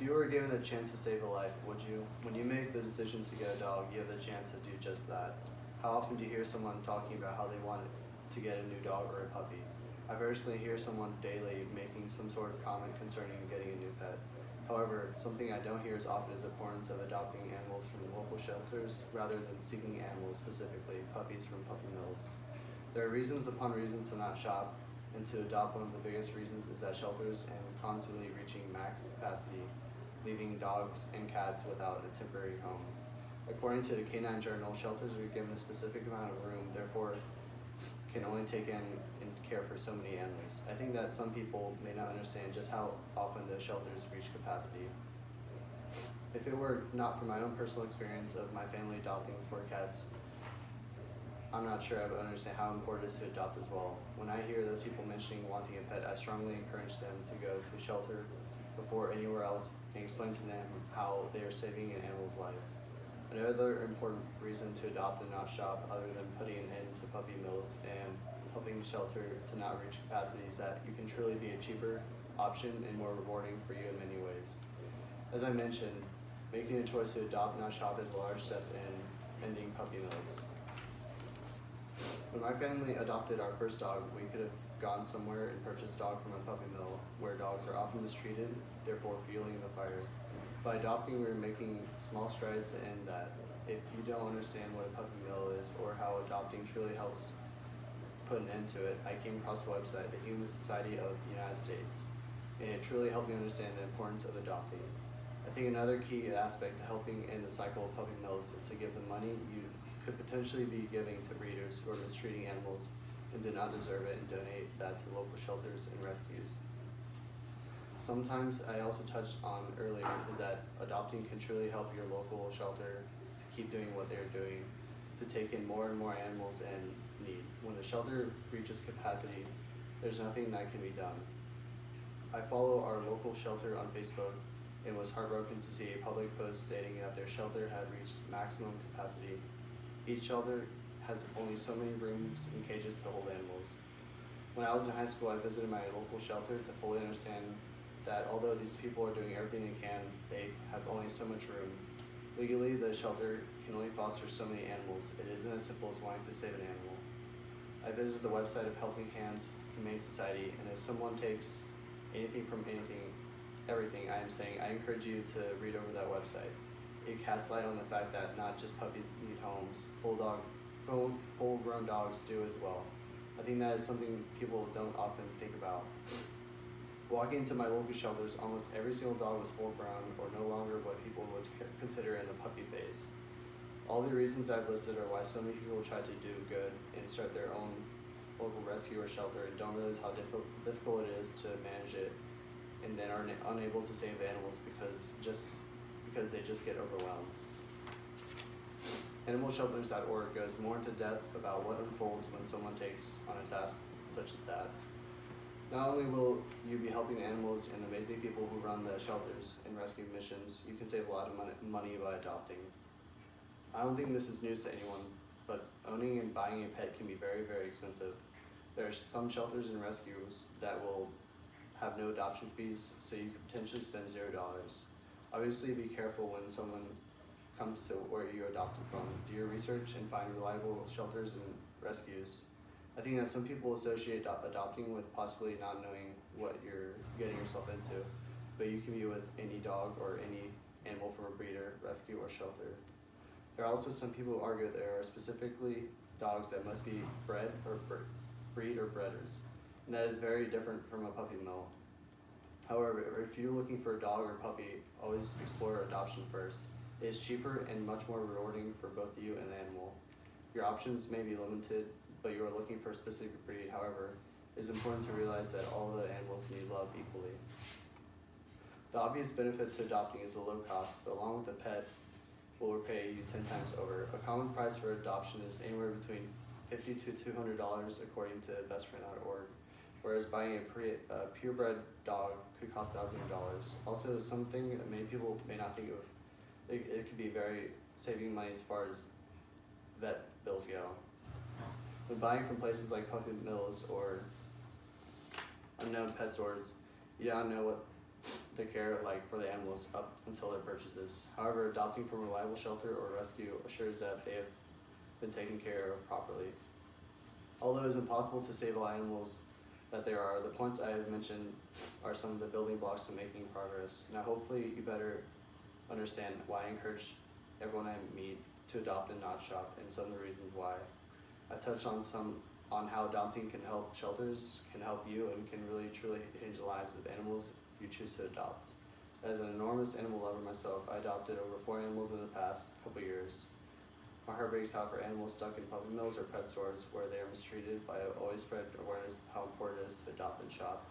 If you were given the chance to save a life, would you? When you make the decision to get a dog, you have the chance to do just that. How often do you hear someone talking about how they want to get a new dog or a puppy? I personally hear someone daily making some sort of comment concerning getting a new pet. However, something I don't hear as often is the importance of adopting animals from local shelters rather than seeking animals, specifically puppies from puppy mills. There are reasons upon reasons to not shop, and to adopt. One of the biggest reasons is that shelters are constantly reaching max capacity, leaving dogs and cats without a temporary home. According to the Canine Journal, shelters are given a specific amount of room, therefore can only take in and care for so many animals. I think that some people may not understand just how often the shelters reach capacity. If it were not for my own personal experience of my family adopting 4 cats, I'm not sure I would understand how important it is to adopt as well. When I hear those people mentioning wanting a pet, I strongly encourage them to go to a shelter before anywhere else and explain to them how they are saving an animal's life. Another important reason to adopt and not shop, other than putting an end to puppy mills and helping the shelter to not reach capacity, is that you can truly be a cheaper option and more rewarding for you in many ways. As I mentioned, making a choice to adopt and not shop is a large step in ending puppy mills. When my family adopted our first dog, we could have gone somewhere and purchased a dog from a puppy mill, where dogs are often mistreated, therefore fueling the fire. By adopting, we're making small strides to end that. If you don't understand what a puppy mill is or how adopting truly helps put an end to it, I came across the website, the Human Society of the United States, and it truly helped me understand the importance of adopting. I think another key aspect to helping end the cycle of puppy mills is to give the money you could potentially be giving to breeders who are mistreating animals and do not deserve it, and donate that to local shelters and rescues. Sometimes I also touched on earlier is that adopting can truly help your local shelter to keep doing what they're doing, to take in more and more animals in need. When the shelter reaches capacity, there's nothing that can be done. I follow our local shelter on Facebook and was heartbroken to see a public post stating that their shelter had reached maximum capacity. Each shelter has only so many rooms and cages to hold animals. When I was in high school, I visited my local shelter to fully understand that although these people are doing everything they can, they have only so much room. Legally, the shelter can only foster so many animals. It isn't as simple as wanting to save an animal. I visited the website of Helping Hands Humane Society, and if someone takes anything from everything I am saying, I encourage you to read over that website. It casts light on the fact that not just puppies need homes, full-grown dogs do as well. I think that is something people don't often think about. Walking into my local shelters, almost every single dog was full-grown or no longer what people would consider in the puppy phase. All the reasons I've listed are why so many people try to do good and start their own local rescue or shelter and don't realize how difficult it is to manage it, and then are unable to save the animals because they just get overwhelmed. AnimalShelters.org goes more into depth about what unfolds when someone takes on a task such as that. Not only will you be helping the animals and the amazing people who run the shelters and rescue missions, you can save a lot of money by adopting. I don't think this is news to anyone, but owning and buying a pet can be very, very expensive. There are some shelters and rescues that will have no adoption fees, so you could potentially spend $0. Obviously, be careful when someone comes to where you're adopting from. Do your research and find reliable shelters and rescues. I think that some people associate adopting with possibly not knowing what you're getting yourself into, but you can be with any dog or any animal from a breeder, rescue, or shelter. There are also some people who argue that there are specifically dogs that must be bred or breed or breeders, and that is very different from a puppy mill. However, if you're looking for a dog or puppy, always explore adoption first. It is cheaper and much more rewarding for both you and the animal. Your options may be limited, but you are looking for a specific breed. However, it is important to realize that all the animals need love equally. The obvious benefit to adopting is the low cost, but along with the pet, will repay you 10 times over. A common price for adoption is anywhere between $50 to $200 according to bestfriend.org, whereas buying a purebred dog could cost thousands of dollars. Also, something that many people may not think of, it could be very saving money as far as vet bills go. When buying from places like puppy mills or unknown pet stores, you don't know what the care like for the animals up until their purchases. However, adopting from a reliable shelter or rescue assures that they have been taken care of properly. Although it is impossible to save all animals that there are, the points I have mentioned are some of the building blocks to making progress. Now hopefully you better understand why I encourage everyone I meet to adopt and not shop, and some of the reasons why. I touched on how adopting can help shelters, can help you, and can really truly change the lives of animals if you choose to adopt. As an enormous animal lover myself, I adopted over 4 animals in the past couple years. My heart breaks out for animals stuck in puppy mills or pet stores where they are mistreated, but I always spread awareness of how important it is to adopt and shop.